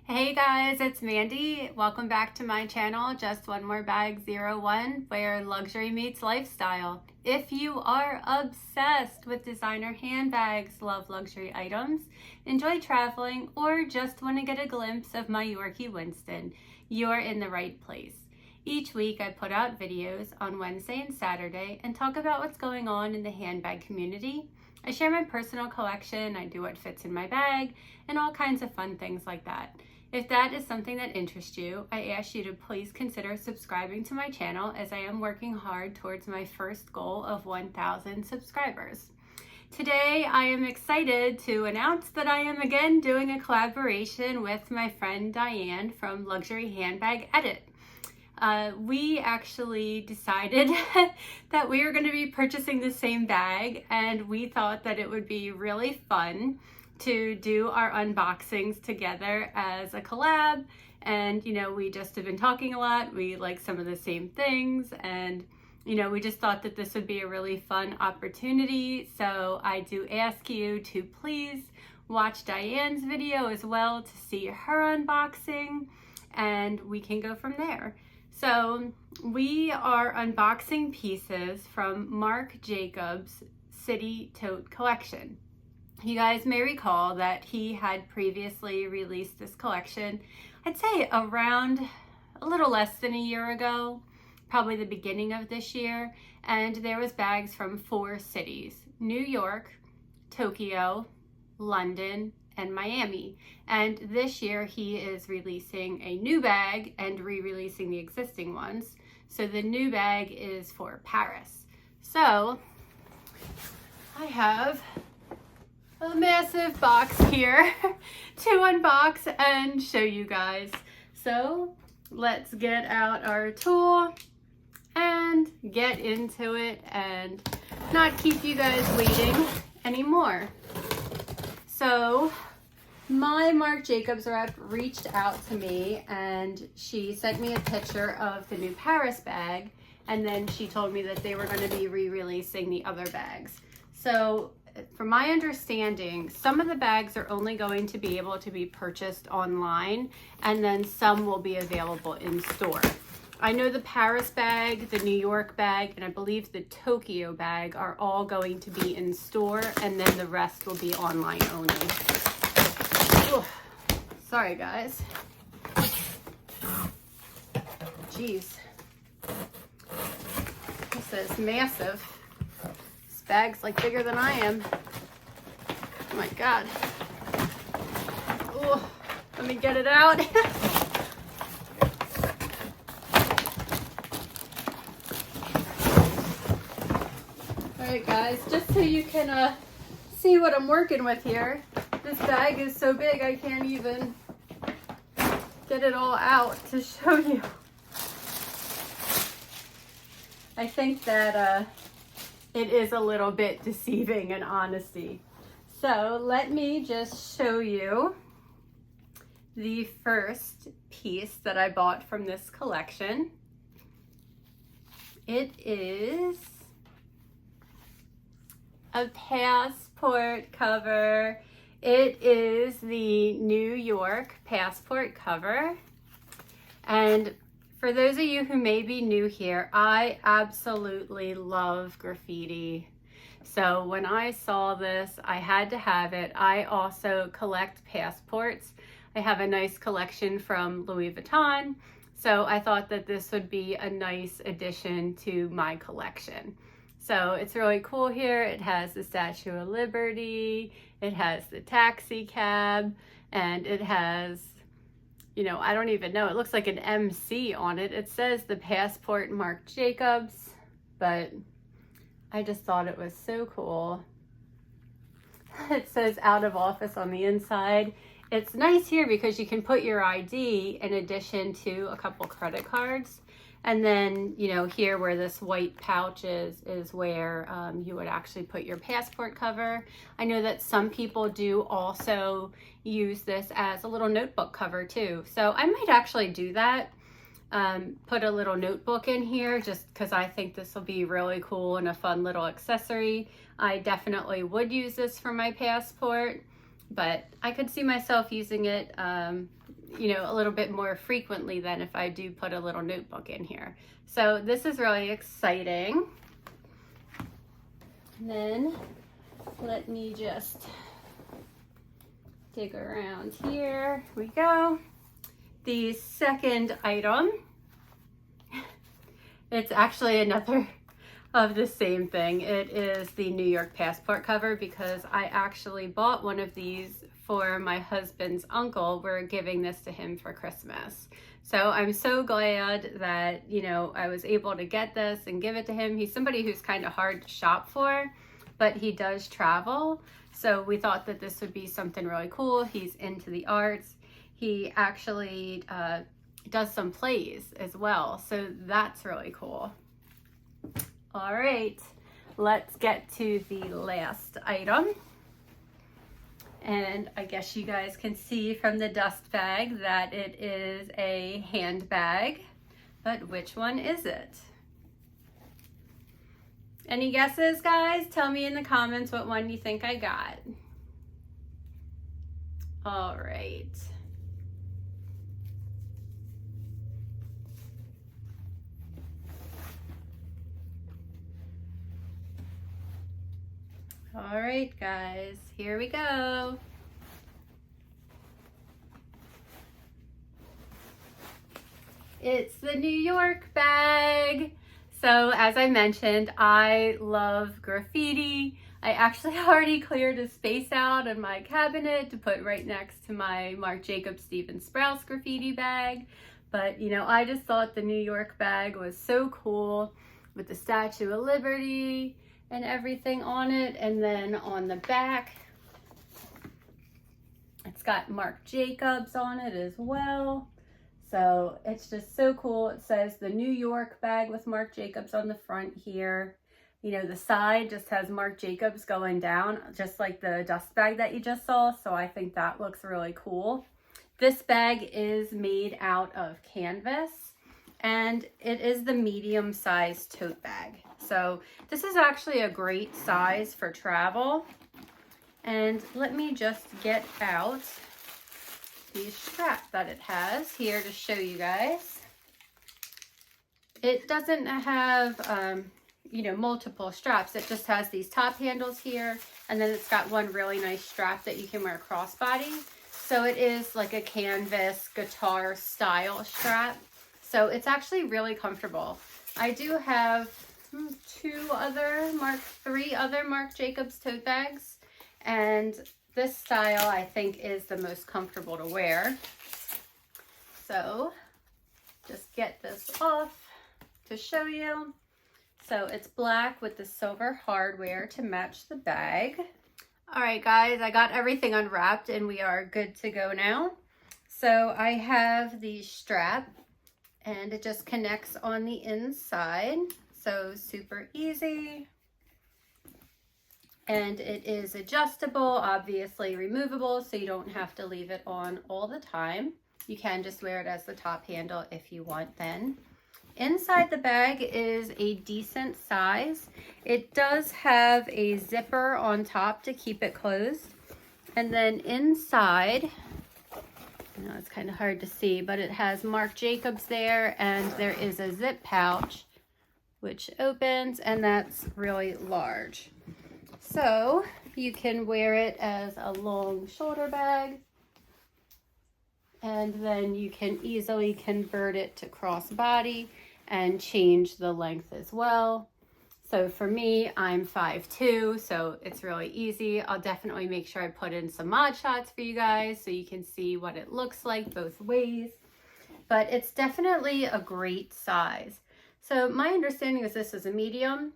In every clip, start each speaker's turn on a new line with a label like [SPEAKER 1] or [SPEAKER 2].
[SPEAKER 1] Hey guys, it's Mandy. Welcome back to my channel, Just One More Bag 01, where luxury meets lifestyle. If you are obsessed with designer handbags, love luxury items, enjoy traveling, or just want to get a glimpse of my Yorkie Winston, you're in the right place. Each week I put out videos on Wednesday and Saturday and talk about what's going on in the handbag community. I share my personal collection, I do what fits in my bag, and all kinds of fun things like that. If that is something that interests you, I ask you to please consider subscribing to my channel, as I am working hard towards my first goal of 1,000 subscribers. Today, I am excited to announce that I am again doing a collaboration with my friend Diane from Luxury Handbag Edit. We actually decided that we were going to be purchasing the same bag, and we thought that it would be really fun to do our unboxings together as a collab. And we just have been talking a lot, we like some of the same things, and we just thought that this would be a really fun opportunity. So I do ask you to please watch Diane's video as well to see her unboxing, and we can go from there. So we are unboxing pieces from Marc Jacobs' City Tote collection. You guys may recall that he had previously released this collection, I'd say around a little less than a year ago, probably the beginning of this year, and there was bags from 4 cities: New York, Tokyo, London, and Miami. And this year he is releasing a new bag and re-releasing the existing ones. So the new bag is for Paris. So I have a massive box here to unbox and show you guys. So let's get out our tool and get into it and not keep you guys waiting anymore. So my Marc Jacobs rep reached out to me and she sent me a picture of the new Paris bag, and then she told me that they were going to be re-releasing the other bags. So from my understanding, some of the bags are only going to be able to be purchased online, and then some will be available in store. I know the Paris bag, the New York bag, and I believe the Tokyo bag are all going to be in store, and then the rest will be online only. Ooh, sorry guys. Jeez. This is massive. Bag's like bigger than I am. Oh my God. Oh, let me get it out. All right guys, just so you can see what I'm working with here. This bag is so big I can't even get it all out to show you. I think that it is a little bit deceiving in honesty. So let me just show you the first piece that I bought from this collection. It is a passport cover. It is the New York passport cover. And for those of you who may be new here, I absolutely love graffiti. So when I saw this, I had to have it. I also collect passports. I have a nice collection from Louis Vuitton. So I thought that this would be a nice addition to my collection. So it's really cool here. It has the Statue of Liberty, it has the taxi cab, and it has, I don't even know, it looks like an MC on it. It says the passport Marc Jacobs, but I just thought it was so cool. It says out of office on the inside. It's nice here because you can put your ID in addition to a couple credit cards. And then, here where this white pouch is where you would actually put your passport cover. I know that some people do also use this as a little notebook cover too. So I might actually do that. Put a little notebook in here just because I think this will be really cool and a fun little accessory. I definitely would use this for my passport, but I could see myself using it, you know, a little bit more frequently than if I do put a little notebook in here. So this is really exciting. And then let me just dig around here. Here we go. The second item, it's actually another of the same thing. It is the New York passport cover, because I actually bought one of these for my husband's uncle. We're giving this to him for Christmas. So I'm so glad that, you know, I was able to get this and give it to him. He's somebody who's kind of hard to shop for, but he does travel. So we thought that this would be something really cool. He's into the arts. He actually does some plays as well. So that's really cool. All right, let's get to the last item. And I guess you guys can see from the dust bag that it is a handbag, but which one is it? Any guesses, guys? Tell me in the comments what one you think I got. All right. All right, guys, here we go. It's the New York bag. So as I mentioned, I love graffiti. I actually already cleared a space out in my cabinet to put right next to my Marc Jacobs Stephen Sprouse graffiti bag. But you know, I just thought the New York bag was so cool with the Statue of Liberty and everything on it. And then on the back, it's got Marc Jacobs on it as well. So it's just so cool. It says the New York bag with Marc Jacobs on the front here. You know, the side just has Marc Jacobs going down, just like the dust bag that you just saw. So I think that looks really cool. This bag is made out of canvas, and it is the medium size tote bag. So this is actually a great size for travel. And let me just get out the strap that it has here to show you guys. It doesn't have, you know, multiple straps. It just has these top handles here, and then it's got one really nice strap that you can wear crossbody. So it is like a canvas guitar style strap. So it's actually really comfortable. I do have three other Marc Jacobs tote bags, and this style I think is the most comfortable to wear. So just get this off to show you. So it's black with the silver hardware to match the bag. All right, guys, I got everything unwrapped and we are good to go now. So I have the strap, and it just connects on the inside. So super easy. And it is adjustable, obviously removable, so you don't have to leave it on all the time. You can just wear it as the top handle if you want then. Inside the bag is a decent size. It does have a zipper on top to keep it closed. And then inside, I know it's kind of hard to see, but it has Marc Jacobs there, and there is a zip pouch which opens, and that's really large. So you can wear it as a long shoulder bag, and then you can easily convert it to crossbody and change the length as well. So for me, I'm 5'2", so it's really easy. I'll definitely make sure I put in some mod shots for you guys so you can see what it looks like both ways. But it's definitely a great size. So my understanding is this is a medium.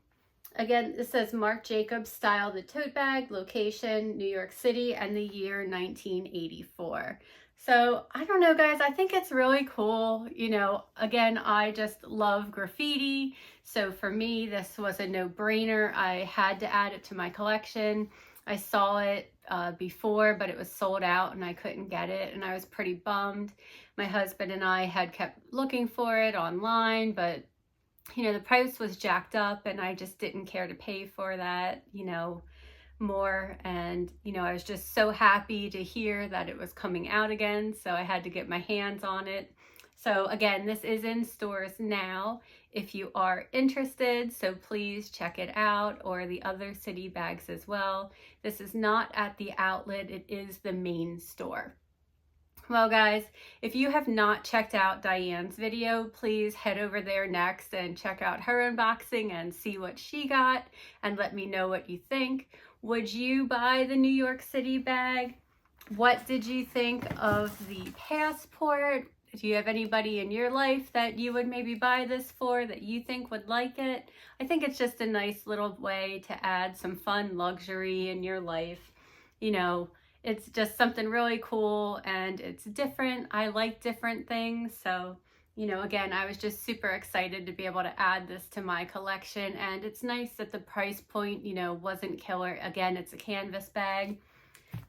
[SPEAKER 1] Again, this says Marc Jacobs style the tote bag, location, New York City, and the year 1984. So I don't know, guys, I think it's really cool. You know, again, I just love graffiti. So for me, this was a no-brainer. I had to add it to my collection. I saw it before, but it was sold out and I couldn't get it, and I was pretty bummed. My husband and I had kept looking for it online, but you know, the price was jacked up and I just didn't care to pay for that, you know, more. And, you know, I was just so happy to hear that it was coming out again. So I had to get my hands on it. So again, this is in stores now if you are interested. So please check it out, or the other city bags as well. This is not at the outlet. It is the main store. Well guys, if you have not checked out Diane's video, please head over there next and check out her unboxing and see what she got and let me know what you think. Would you buy the New York City bag? What did you think of the passport? Do you have anybody in your life that you would maybe buy this for that you think would like it? I think it's just a nice little way to add some fun luxury in your life. You know, it's just something really cool and it's different. I like different things. So, you know, again, I was just super excited to be able to add this to my collection. And it's nice that the price point, you know, wasn't killer. Again, it's a canvas bag.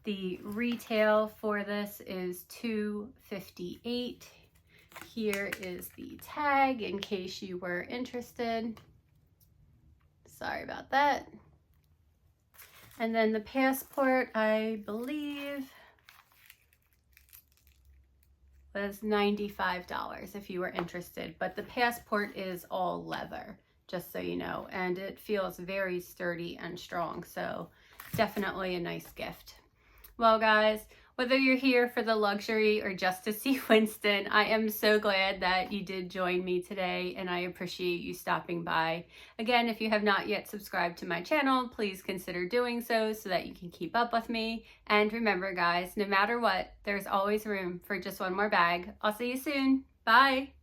[SPEAKER 1] The retail for this is $2.58. Here is the tag in case you were interested. Sorry about that. And then the passport, I believe, was $95 if you were interested. But the passport is all leather, just so you know. And it feels very sturdy and strong. So definitely a nice gift. Well, guys, whether you're here for the luxury or just to see Winston, I am so glad that you did join me today, and I appreciate you stopping by. Again, if you have not yet subscribed to my channel, please consider doing so that you can keep up with me. And remember, guys, no matter what, there's always room for just one more bag. I'll see you soon. Bye.